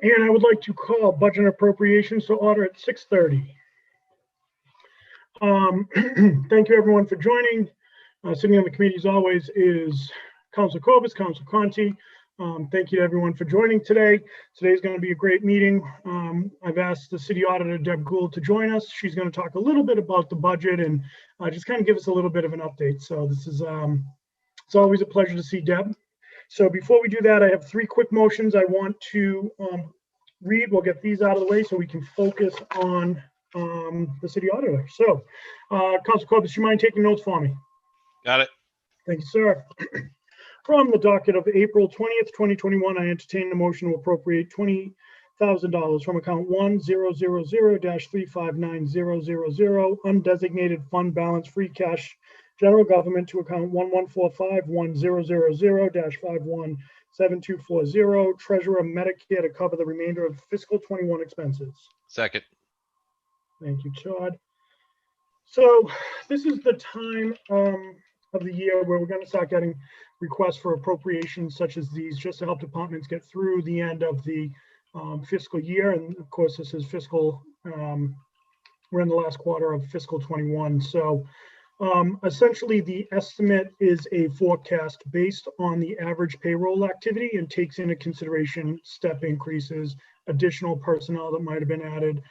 And I would like to call budget and appropriations to order at 6:30. Thank you everyone for joining. Sitting on the committee as always is Council Cobus, Council Conti. Thank you to everyone for joining today. Today's going to be a great meeting. I've asked the city auditor, Deb Gould, to join us. She's going to talk a little bit about the budget and just kind of give us a little bit of an update. So this is, it's always a pleasure to see Deb. So before we do that, I have three quick motions I want to read. We'll get these out of the way so we can focus on the city auditor. So, Council Cobus, do you mind taking notes for me? Got it. Thank you, sir. From the docket of April 20th, 2021, I entertain a motion to appropriate $20,000 from account 1000-359000 undesignated fund balance free cash general government to account 1145-1000-517240 treasurer Medicare to cover the remainder of fiscal 21 expenses. Second. Thank you, Todd. So this is the time of the year where we're going to start getting requests for appropriations such as these, just to help departments get through the end of the fiscal year. And of course, this is fiscal, we're in the last quarter of fiscal 21. So essentially the estimate is a forecast based on the average payroll activity and takes into consideration step increases, additional personnel that might have been added.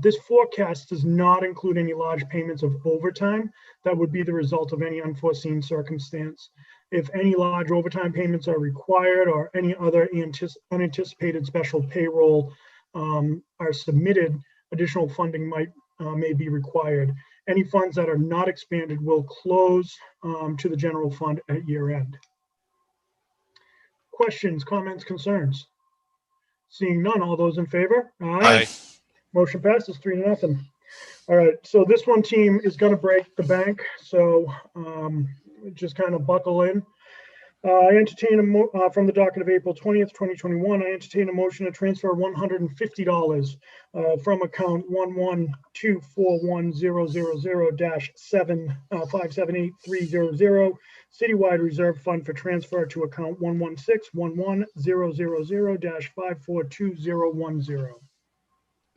This forecast does not include any large payments of overtime that would be the result of any unforeseen circumstance. If any large overtime payments are required or any other unanticipated special payroll are submitted, additional funding may be required. Any funds that are not expanded will close to the general fund at year end. Questions, comments, concerns? Seeing none, all those in favor? Aye. Motion passes 3-0. All right, so this one team is going to break the bank, so just kind of buckle in. I entertain from the docket of April 20th, 2021, I entertain a motion to transfer $150 from account 1124100-7578-300 citywide reserve fund for transfer to account 116-11000-542010.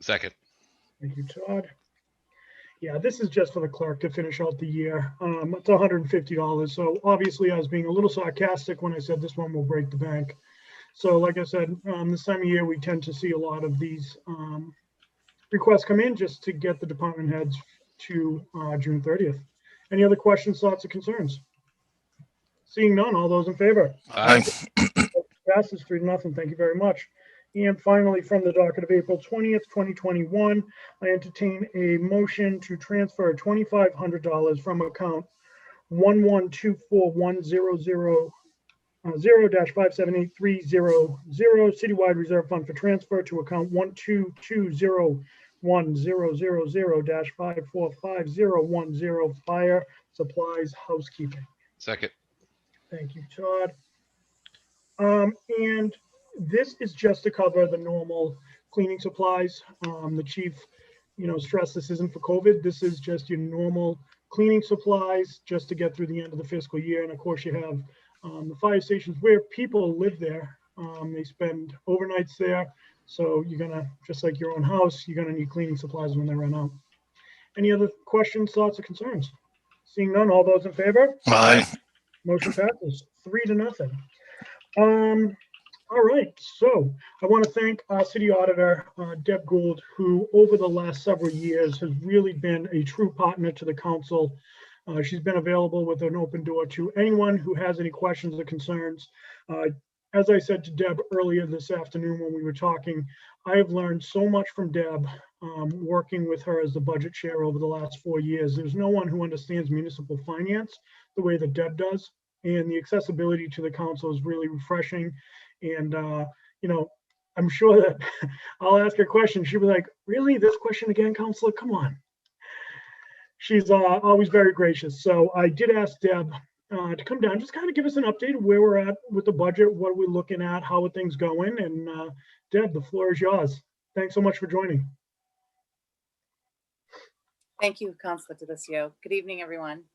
Second. Thank you, Todd. Yeah, this is just for the clerk to finish out the year. It's $150. So obviously I was being a little sarcastic when I said this one will break the bank. So like I said, this time of year, we tend to see a lot of these requests come in just to get the department heads to June 30th. Any other questions, thoughts, or concerns? Seeing none, all those in favor? Aye. Passes 3-0. Thank you very much. And finally, from the docket of April 20th, 2021, I entertain a motion to transfer $2,500 from account 1124100-578300 citywide reserve fund for transfer to account 1220100-545010 fire supplies housekeeping. Second. Thank you, Todd. And this is just to cover the normal cleaning supplies. The chief, stressed this isn't for COVID. This is just your normal cleaning supplies just to get through the end of the fiscal year. And of course, you have the fire stations where people live there. They spend overnights there. So you're gonna, just like your own house, you're gonna need cleaning supplies when they run out. Any other questions, thoughts, or concerns? Seeing none, all those in favor? Aye. Motion passes 3-0. All right, so I want to thank our city auditor, Deb Gould, who over the last several years has really been a true partner to the council. She's been available with an open door to anyone who has any questions or concerns. As I said to Deb earlier this afternoon when we were talking, I have learned so much from Deb working with her as the budget chair over the last 4 years. There's no one who understands municipal finance the way that Deb does, and the accessibility to the council is really refreshing. And, I'm sure that I'll ask her a question. She'll be like, really, this question again, Counselor? Come on. She's always very gracious. So I did ask Deb to come down, just kind of give us an update of where we're at with the budget, what are we looking at, how are things going? And Deb, the floor is yours. Thanks so much for joining. Thank you, Counselor Delicio. Good evening, everyone.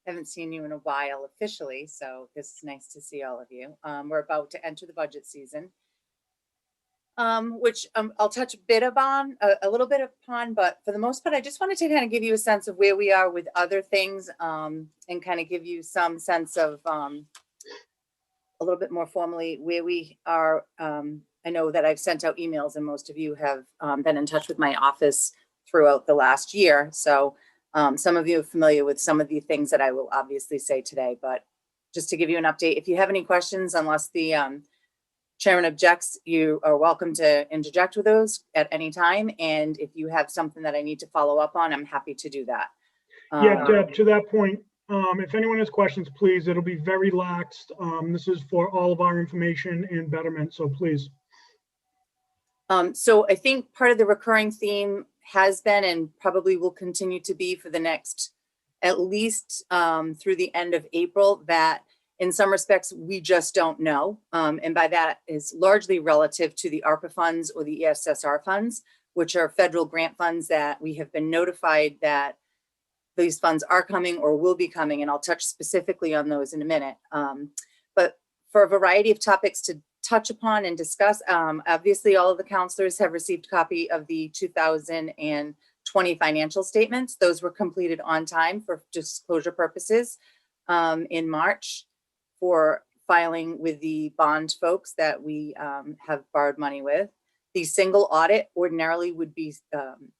Haven't seen you in a while officially, so this is nice to see all of you. We're about to enter the budget season. which I'll touch a bit upon, a little bit upon, but for the most part, I just wanted to kind of give you a sense of where we are with other things, and kind of give you some sense of a little bit more formally where we are. I know that I've sent out emails and most of you have been in touch with my office throughout the last year. So some of you are familiar with some of the things that I will obviously say today, but just to give you an update, if you have any questions, unless the chairman objects, you are welcome to interject with those at any time. And if you have something that I need to follow up on, I'm happy to do that. Yeah, Deb, to that point, if anyone has questions, please, it'll be very laxed. This is for all of our information and betterment, so please. So I think part of the recurring theme has been and probably will continue to be for the next, at least through the end of April, that in some respects, we just don't know. And by that is largely relative to the ARPA funds or the ESSR funds, which are federal grant funds that we have been notified that these funds are coming or will be coming. And I'll touch specifically on those in a minute. But for a variety of topics to touch upon and discuss, obviously all of the counselors have received a copy of the 2020 financial statements. Those were completed on time for disclosure purposes in March, for filing with the bond folks that we have borrowed money with. The single audit ordinarily would be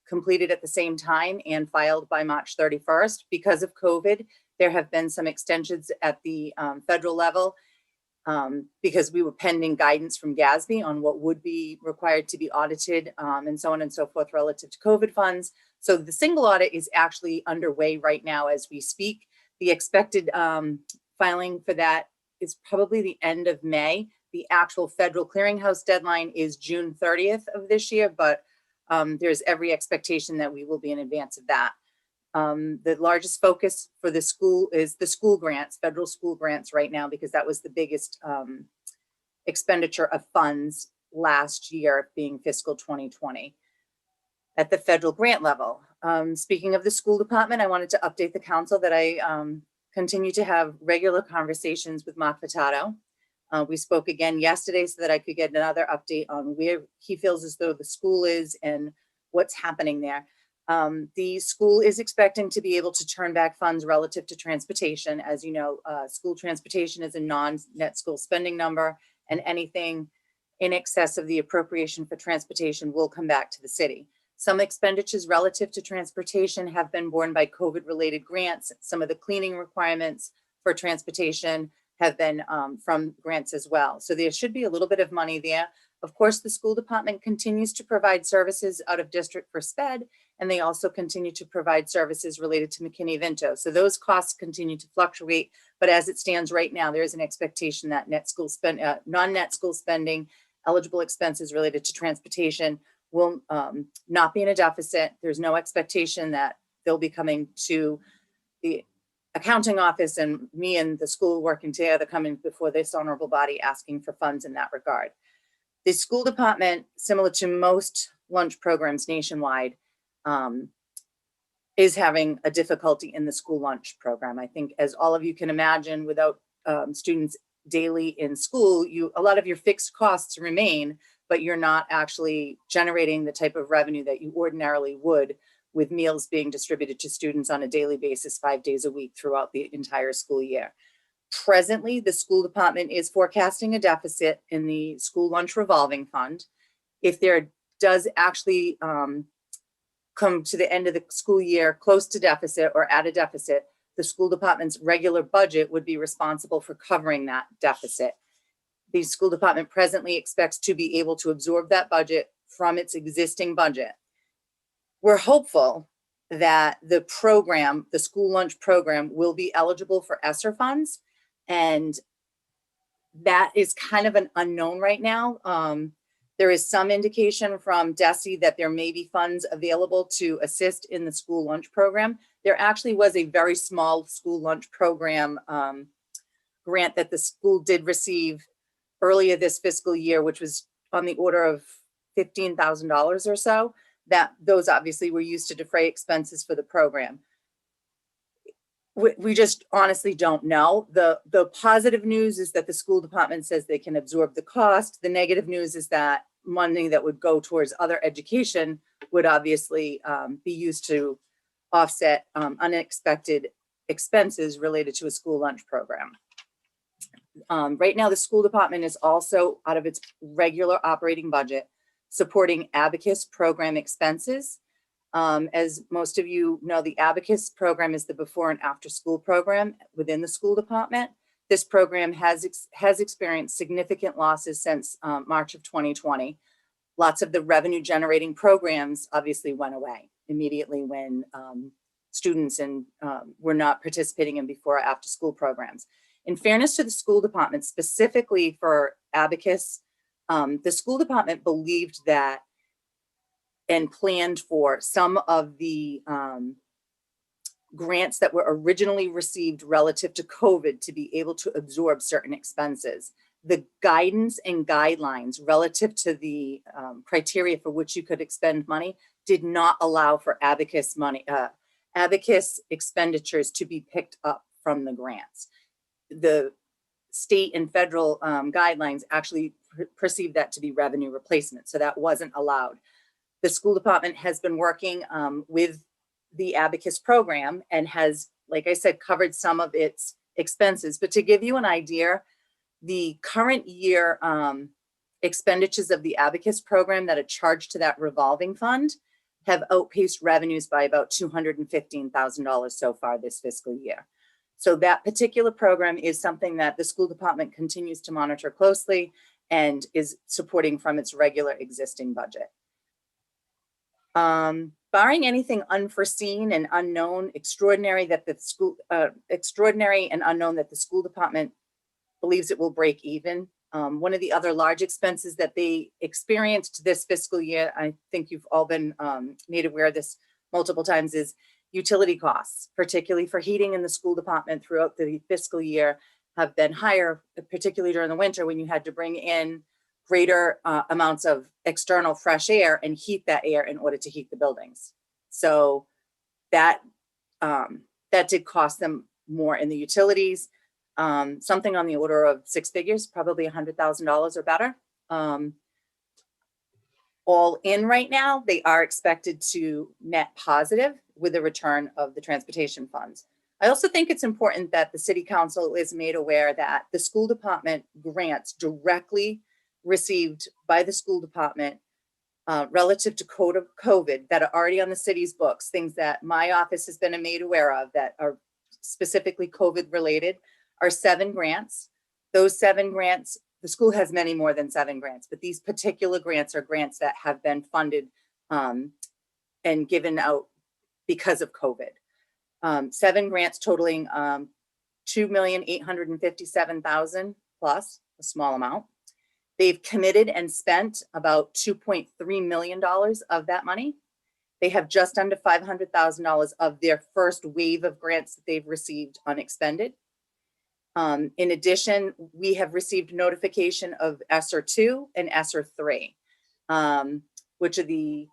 completed at the same time and filed by March 31st. Because of COVID, there have been some extensions at the federal level because we were pending guidance from GASB on what would be required to be audited and so on and so forth relative to COVID funds. So the single audit is actually underway right now as we speak. The expected filing for that is probably the end of May. The actual federal clearinghouse deadline is June 30th of this year, but there's every expectation that we will be in advance of that. The largest focus for the school is the school grants, federal school grants right now, because that was the biggest expenditure of funds last year, being fiscal 2020. At the federal grant level, speaking of the school department, I wanted to update the council that I continue to have regular conversations with Mark Furtado. We spoke again yesterday so that I could get another update on where he feels as though the school is and what's happening there. The school is expecting to be able to turn back funds relative to transportation. As you know, school transportation is a non-net school spending number, and anything in excess of the appropriation for transportation will come back to the city. Some expenditures relative to transportation have been borne by COVID-related grants. Some of the cleaning requirements for transportation have been from grants as well. So there should be a little bit of money there. Of course, the school department continues to provide services out of district for SPED, and they also continue to provide services related to McKinney-Vento. So those costs continue to fluctuate, but as it stands right now, there is an expectation that net school spend, non-net school spending, eligible expenses related to transportation will not be in a deficit. There's no expectation that they'll be coming to the accounting office and me and the school working together coming before this honorable body asking for funds in that regard. The school department, similar to most lunch programs nationwide, is having a difficulty in the school lunch program. I think, as all of you can imagine, without students daily in school, a lot of your fixed costs remain, but you're not actually generating the type of revenue that you ordinarily would with meals being distributed to students on a daily basis, 5 days a week throughout the entire school year. Presently, the school department is forecasting a deficit in the school lunch revolving fund. If there does actually come to the end of the school year close to deficit or at a deficit, the school department's regular budget would be responsible for covering that deficit. The school department presently expects to be able to absorb that budget from its existing budget. We're hopeful that the program, the school lunch program, will be eligible for ESSER funds, and that is kind of an unknown right now. There is some indication from DESE that there may be funds available to assist in the school lunch program. There actually was a very small school lunch program grant that the school did receive earlier this fiscal year, which was on the order of $15,000 or so, that those obviously were used to defray expenses for the program. We just honestly don't know. The positive news is that the school department says they can absorb the cost. The negative news is that money that would go towards other education would obviously be used to offset unexpected expenses related to a school lunch program. Right now, the school department is also out of its regular operating budget supporting Abacus program expenses. As most of you know, the Abacus program is the before and after school program within the school department. This program has experienced significant losses since March of 2020. Lots of the revenue generating programs obviously went away immediately when students were not participating in before or after school programs. In fairness to the school department, specifically for Abacus, the school department believed that and planned for some of the grants that were originally received relative to COVID to be able to absorb certain expenses. The guidance and guidelines relative to the criteria for which you could expend money did not allow for Abacus expenditures to be picked up from the grants. The state and federal guidelines actually perceived that to be revenue replacement, so that wasn't allowed. The school department has been working with the Abacus program and has, like I said, covered some of its expenses. But to give you an idea, the current year expenditures of the Abacus program that are charged to that revolving fund have outpaced revenues by about $215,000 so far this fiscal year. So that particular program is something that the school department continues to monitor closely and is supporting from its regular existing budget. Barring anything unforeseen and unknown, extraordinary and unknown that the school department believes it will break even. One of the other large expenses that they experienced this fiscal year, I think you've all been made aware of this multiple times, is utility costs, particularly for heating in the school department throughout the fiscal year, have been higher, particularly during the winter when you had to bring in greater amounts of external fresh air and heat that air in order to heat the buildings. So that did cost them more in the utilities, something on the order of six figures, probably $100,000 or better. All in right now, they are expected to net positive with the return of the transportation funds. I also think it's important that the city council is made aware that the school department grants directly received by the school department relative to COVID that are already on the city's books, things that my office has been made aware of that are specifically COVID related, are 7 grants. Those 7 grants, the school has many more than 7 grants, but these particular grants are grants that have been funded and given out because of COVID. 7 grants totaling $2,857,000 plus, a small amount. They've committed and spent about $2.3 million of that money. They have just under $500,000 of their first wave of grants that they've received unexpended. In addition, we have received notification of ESSER 2 and ESSER 3, which are the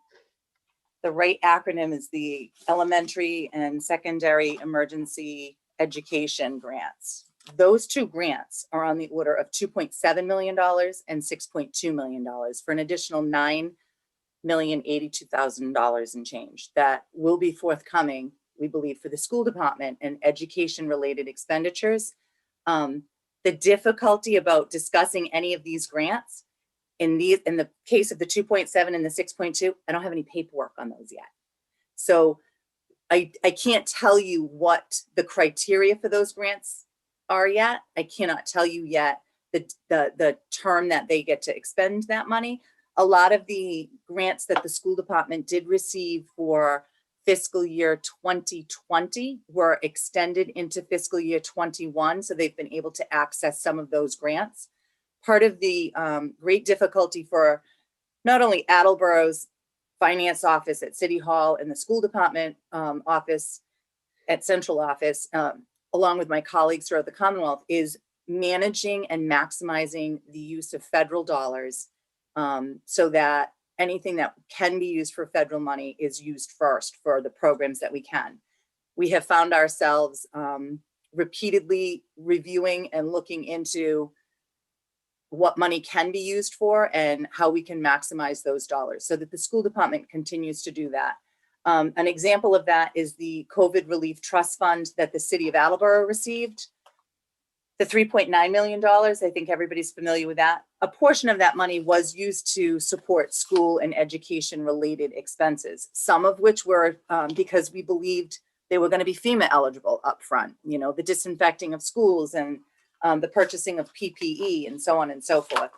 right acronym is the Elementary and Secondary Emergency Education Grants. Those 2 grants are on the order of $2.7 million and $6.2 million for an additional $9,082,000 and change that will be forthcoming, we believe, for the school department and education related expenditures. The difficulty about discussing any of these grants in the case of the 2.7 and the 6.2, I don't have any paperwork on those yet. So I can't tell you what the criteria for those grants are yet. I cannot tell you yet the term that they get to expend that money. A lot of the grants that the school department did receive for fiscal year 2020 were extended into fiscal year 21. So they've been able to access some of those grants. Part of the great difficulty for not only Attleboro's finance office at City Hall and the school department office at central office, along with my colleagues throughout the Commonwealth, is managing and maximizing the use of federal dollars so that anything that can be used for federal money is used first for the programs that we can. We have found ourselves repeatedly reviewing and looking into what money can be used for and how we can maximize those dollars so that the school department continues to do that. An example of that is the COVID Relief Trust Fund that the city of Attleboro received. The $3.9 million, I think everybody's familiar with that. A portion of that money was used to support school and education related expenses, some of which were because we believed they were going to be FEMA eligible up front, you know, the disinfecting of schools and the purchasing of PPE and so on and so forth.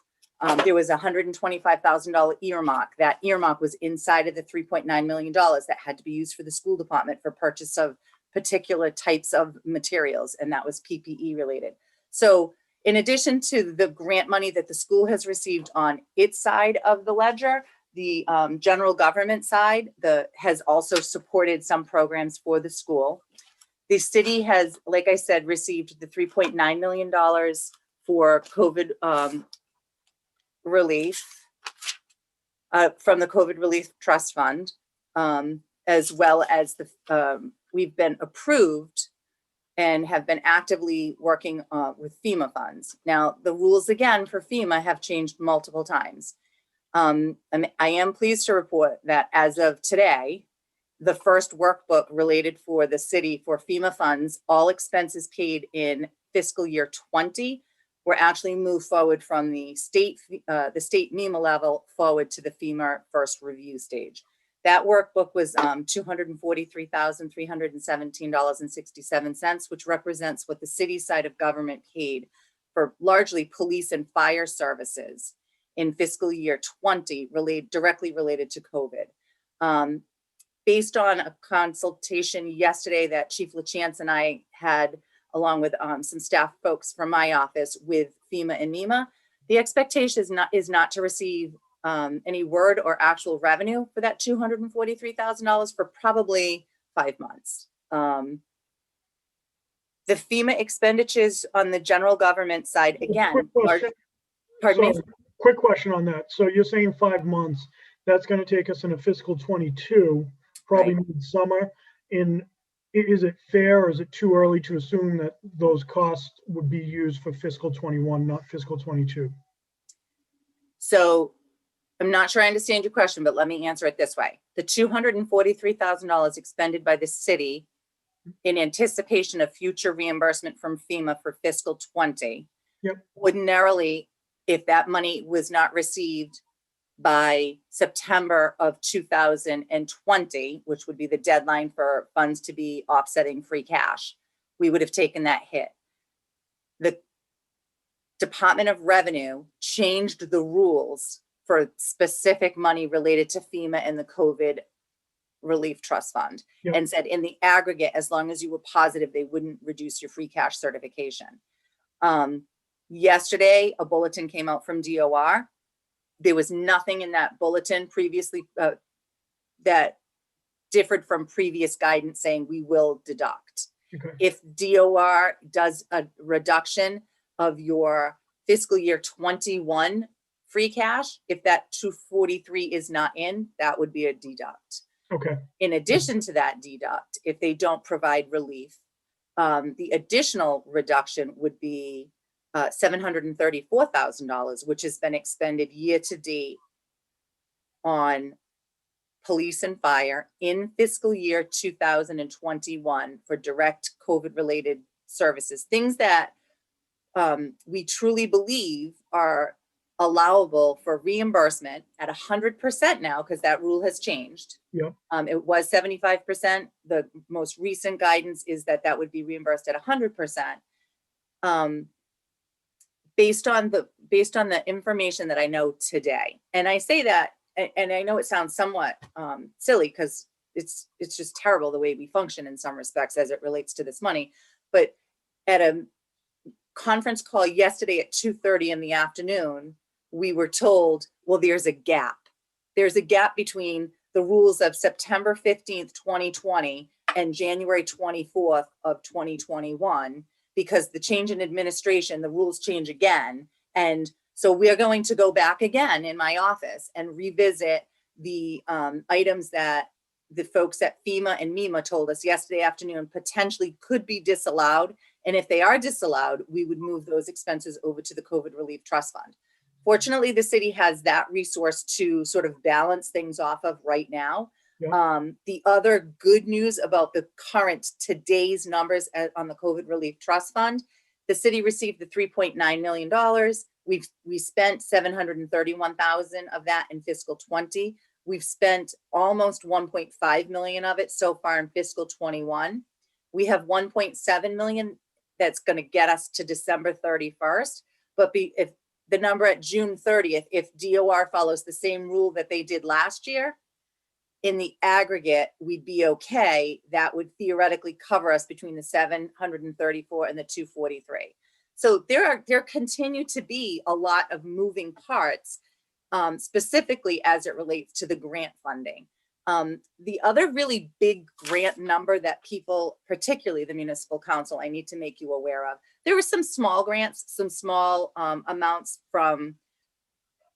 There was a $125,000 earmark. That earmark was inside of the $3.9 million that had to be used for the school department for purchase of particular types of materials, and that was PPE related. So in addition to the grant money that the school has received on its side of the ledger, the general government side has also supported some programs for the school. The city has, like I said, received the $3.9 million for COVID relief from the COVID Relief Trust Fund, as well as we've been approved and have been actively working with FEMA funds. Now, the rules again for FEMA have changed multiple times. I am pleased to report that as of today, the first workbook related for the city for FEMA funds, all expenses paid in fiscal year 20, were actually moved forward from the state MEMA level forward to the FEMA first review stage. That workbook was $243,317.67, which represents what the city side of government paid for largely police and fire services in fiscal year 20, directly related to COVID. Based on a consultation yesterday that Chief LaChance and I had, along with some staff folks from my office with FEMA and MEMA, the expectation is not to receive any word or actual revenue for that $243,000 for probably 5 months. The FEMA expenditures on the general government side, again, quick question on that. So you're saying 5 months, that's going to take us into fiscal 22, probably right, midsummer. Is it fair or is it too early to assume that those costs would be used for fiscal 21, not fiscal 22? So I'm not sure I understand your question, but let me answer it this way. The $243,000 expended by the city in anticipation of future reimbursement from FEMA for fiscal 20, yep, ordinarily, if that money was not received by September of 2020, which would be the deadline for funds to be offsetting free cash, we would have taken that hit. The Department of Revenue changed the rules for specific money related to FEMA and the COVID Relief Trust Fund, yep, and said in the aggregate, as long as you were positive, they wouldn't reduce your free cash certification. Yesterday, a bulletin came out from DOR. There was nothing in that bulletin previously that differed from previous guidance saying we will deduct. Okay. If DOR does a reduction of your fiscal year 21 free cash, if that 243 is not in, that would be a deduct. Okay. In addition to that deduct, if they don't provide relief, the additional reduction would be $734,000, which has been expended year to date on police and fire in fiscal year 2021 for direct COVID related services, things that we truly believe are allowable for reimbursement at 100% now, because that rule has changed. Yeah. It was 75%. The most recent guidance is that that would be reimbursed at 100%. Based on the information that I know today. And I say that, and I know it sounds somewhat silly because it's just terrible the way we function in some respects as it relates to this money. But at a conference call yesterday at 2:30 in the afternoon, we were told, well, there's a gap. There's a gap between the rules of September 15th, 2020 and January 24th of 2021. Because the change in administration, the rules change again. And so we're going to go back again in my office and revisit the items that the folks at FEMA and MEMA told us yesterday afternoon potentially could be disallowed. And if they are disallowed, we would move those expenses over to the COVID Relief Trust Fund. Fortunately, the city has that resource to sort of balance things off of right now. Yeah. The other good news about the current today's numbers on the COVID Relief Trust Fund, the city received the $3.9 million. We spent 731,000 of that in fiscal 20. We've spent almost 1.5 million of it so far in fiscal 21. We have 1.7 million that's going to get us to December 31st. But if the number at June 30th, if DOR follows the same rule that they did last year, in the aggregate, we'd be okay. That would theoretically cover us between the 734 and the 243. So there continue to be a lot of moving parts, specifically as it relates to the grant funding. The other really big grant number that people, particularly the municipal council, I need to make you aware of, there were some small grants, some small amounts from,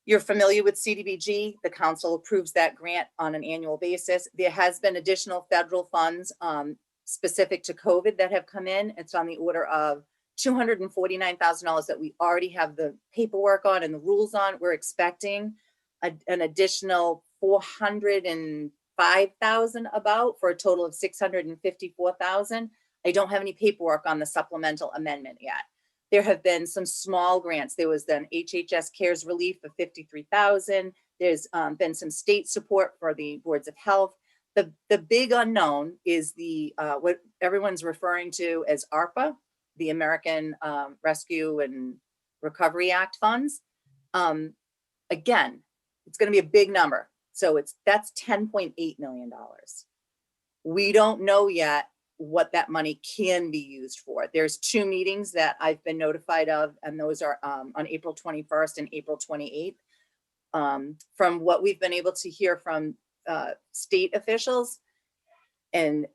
you're familiar with CDBG, the council approves that grant on an annual basis. There has been additional federal funds specific to COVID that have come in. It's on the order of $249,000 that we already have the paperwork on and the rules on. We're expecting an additional 405,000 about, for a total of 654,000. I don't have any paperwork on the supplemental amendment yet. There have been some small grants. There was then HHS CARES relief of 53,000. There's been some state support for the boards of health. The big unknown is the what everyone's referring to as ARPA, the American Rescue and Recovery Act funds. Again, it's going to be a big number. So that's $10.8 million. We don't know yet what that money can be used for. There's 2 meetings that I've been notified of, and those are on April 21st and April 28th. From what we've been able to hear from state officials and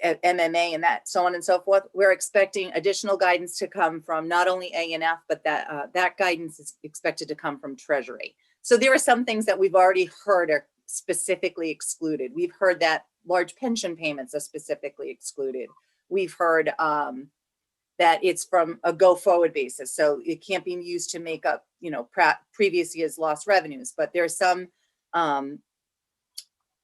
MMA and that, so on and so forth, we're expecting additional guidance to come from not only A&F, but that guidance is expected to come from Treasury. So there are some things that we've already heard are specifically excluded. We've heard that large pension payments are specifically excluded. We've heard that it's from a go forward basis. So it can't be used to make up, previous year's lost revenues, but there's some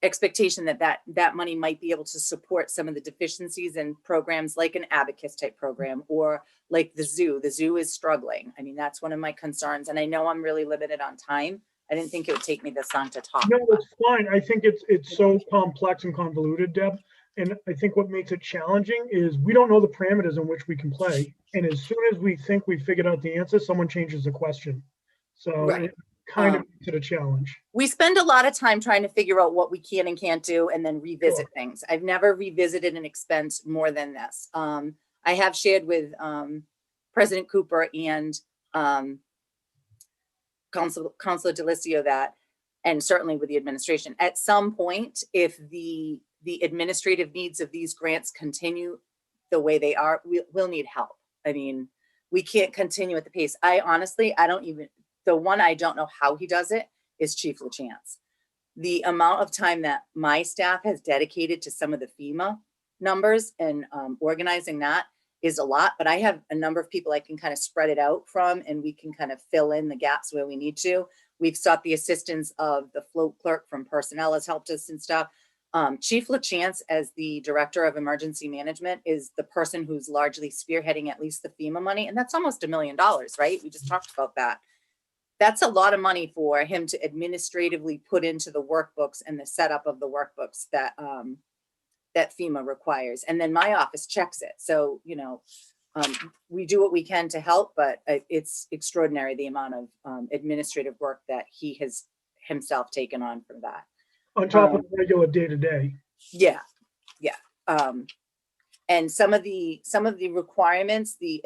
expectation that money might be able to support some of the deficiencies in programs like an Abacus type program, or like the zoo. The zoo is struggling. I mean, that's one of my concerns. And I know I'm really limited on time. I didn't think it would take me this long to talk. No, it's fine. I think it's so complex and convoluted, Deb. And I think what makes it challenging is we don't know the parameters in which we can play. And as soon as we think we figured out the answer, someone changes the question. So Right. It kind of makes it a challenge. We spend a lot of time trying to figure out what we can and can't do and then revisit things. I've never revisited an expense more than this. I have shared with President Cooper and Councilor Delicio that, and certainly with the administration, at some point, if the administrative needs of these grants continue the way they are, we'll need help. I mean, we can't continue at the pace. I don't even, the one I don't know how he does it is Chief LaChance. The amount of time that my staff has dedicated to some of the FEMA numbers and organizing that is a lot, but I have a number of people I can kind of spread it out from, and we can kind of fill in the gaps where we need to. We've sought the assistance of the float clerk from personnel has helped us and stuff. Chief LaChance, as the director of emergency management, is the person who's largely spearheading at least the FEMA money. And that's almost $1 million, right? We just talked about that. That's a lot of money for him to administratively put into the workbooks and the setup of the workbooks that that FEMA requires. And then my office checks it. So, we do what we can to help, but it's extraordinary the amount of administrative work that he has himself taken on for that. On top of the regular day-to-day. Yeah. And some of the requirements, they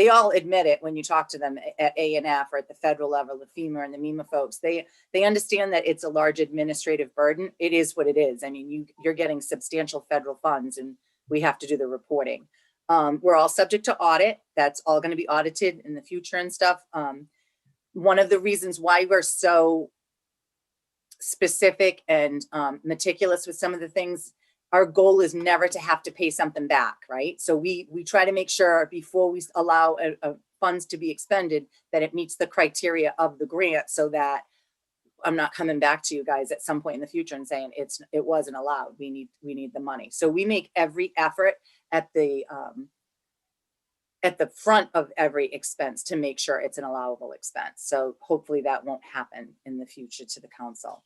all admit it when you talk to them at A&F or at the federal level, the FEMA and the MEMA folks. They understand that it's a large administrative burden. It is what it is. I mean, you're getting substantial federal funds, and we have to do the reporting. We're all subject to audit. That's all going to be audited in the future and stuff. One of the reasons why we're so specific and meticulous with some of the things, our goal is never to have to pay something back, right? So we try to make sure before we allow a funds to be expended, that it meets the criteria of the grant, so that I'm not coming back to you guys at some point in the future and saying it wasn't allowed. We need the money. So we make every effort at the front of every expense to make sure it's an allowable expense. So hopefully that won't happen in the future to the council.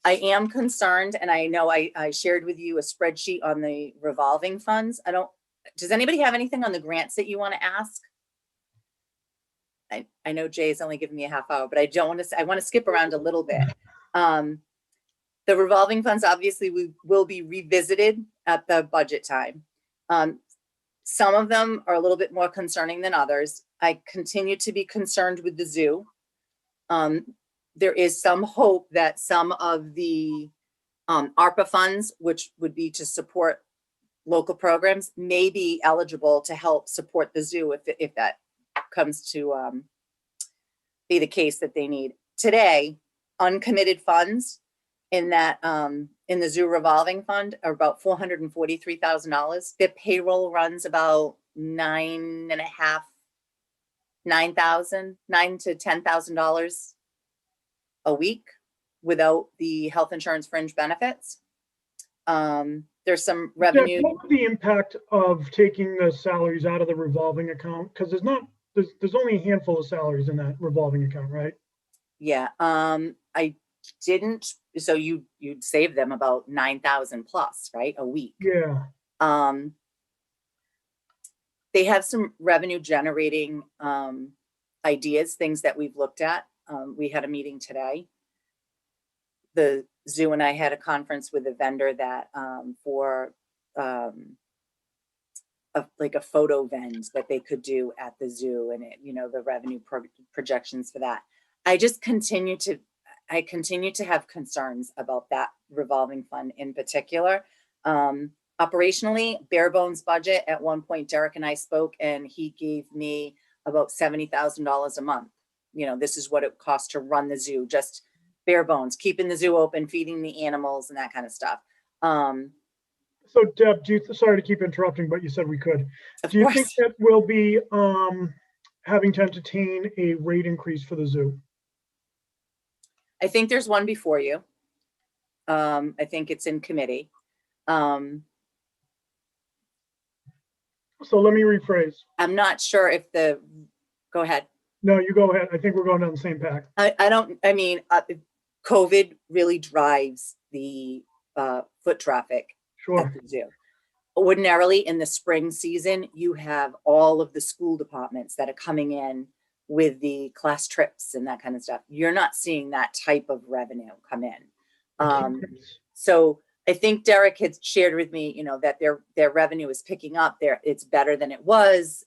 I am concerned, and I know I shared with you a spreadsheet on the revolving funds. Does anybody have anything on the grants that you want to ask? I know Jay's only giving me a half hour, but I want to skip around a little bit. The revolving funds, obviously, will be revisited at the budget time. Some of them are a little bit more concerning than others. I continue to be concerned with the zoo. There is some hope that some of the ARPA funds, which would be to support local programs, may be eligible to help support the zoo if that comes to be the case that they need. Today, uncommitted funds in that in the zoo revolving fund are about $443,000. Their payroll runs about $9,000 to $10,000 a week without the health insurance fringe benefits. There's some revenue. What would the impact of taking the salaries out of the revolving account? Because there's only a handful of salaries in that revolving account, right? Yeah, I didn't. So you'd save them about 9,000 plus, right, a week. Yeah. They have some revenue generating ideas, things that we've looked at. We had a meeting today. The zoo and I had a conference with a vendor that for like a photo vend that they could do at the zoo, and the revenue projections for that. I continue to have concerns about that revolving fund in particular. Operationally, bare bones budget. At one point, Derek and I spoke, and he gave me about $70,000 a month. This is what it costs to run the zoo, just bare bones, keeping the zoo open, feeding the animals, and that kind of stuff. So Deb, sorry to keep interrupting, but you said we could. Do you think that we'll be having to entertain a rate increase for the zoo? I think there's one before you. I think it's in committee. So let me rephrase. I'm not sure if go ahead. No, you go ahead. I think we're going down the same path. COVID really drives the foot traffic Sure. at the zoo. Ordinarily in the spring season, you have all of the school departments that are coming in with the class trips and that kind of stuff. You're not seeing that type of revenue come in. So I think Derek had shared with me, that their revenue is picking up there. It's better than it was.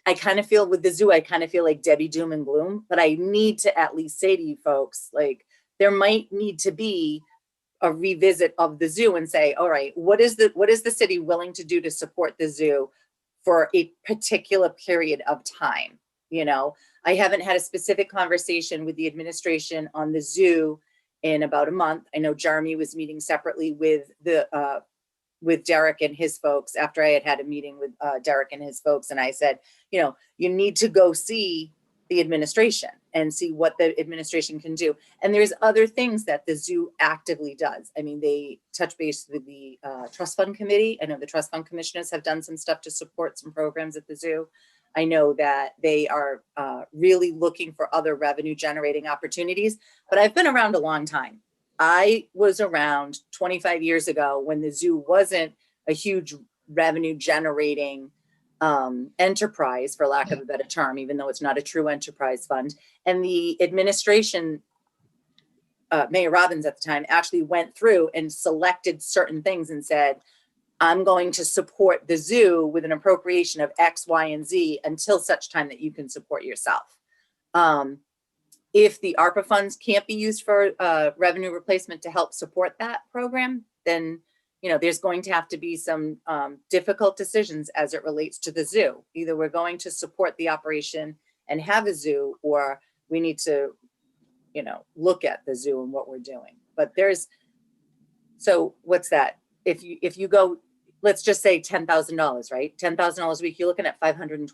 I kind of feel with the zoo, I kind of feel like Debbie doom and gloom, but I need to at least say to you folks, like, there might need to be a revisit of the zoo and say, all right, what is the city willing to do to support the zoo for a particular period of time? I haven't had a specific conversation with the administration on the zoo in about a month. I know Jeremy was meeting separately with Derek and his folks after I had a meeting with Derek and his folks. And I said, you need to go see the administration and see what the administration can do. And there's other things that the zoo actively does. They touch base with the trust fund committee. I know the trust fund commissioners have done some stuff to support some programs at the zoo. I know that they are really looking for other revenue generating opportunities, but I've been around a long time. I was around 25 years ago when the zoo wasn't a huge revenue generating enterprise, for lack of a better term, even though it's not a true enterprise fund. And the administration, Mayor Robbins at the time, actually went through and selected certain things and said, I'm going to support the zoo with an appropriation of X, Y, and Z until such time that you can support yourself. If the ARPA funds can't be used for revenue replacement to help support that program, then there's going to have to be some difficult decisions as it relates to the zoo. Either we're going to support the operation and have a zoo, or we need to, look at the zoo and what we're doing. But so what's that? If you go, let's just say $10,000, right? $10,000 a week, you're looking at $520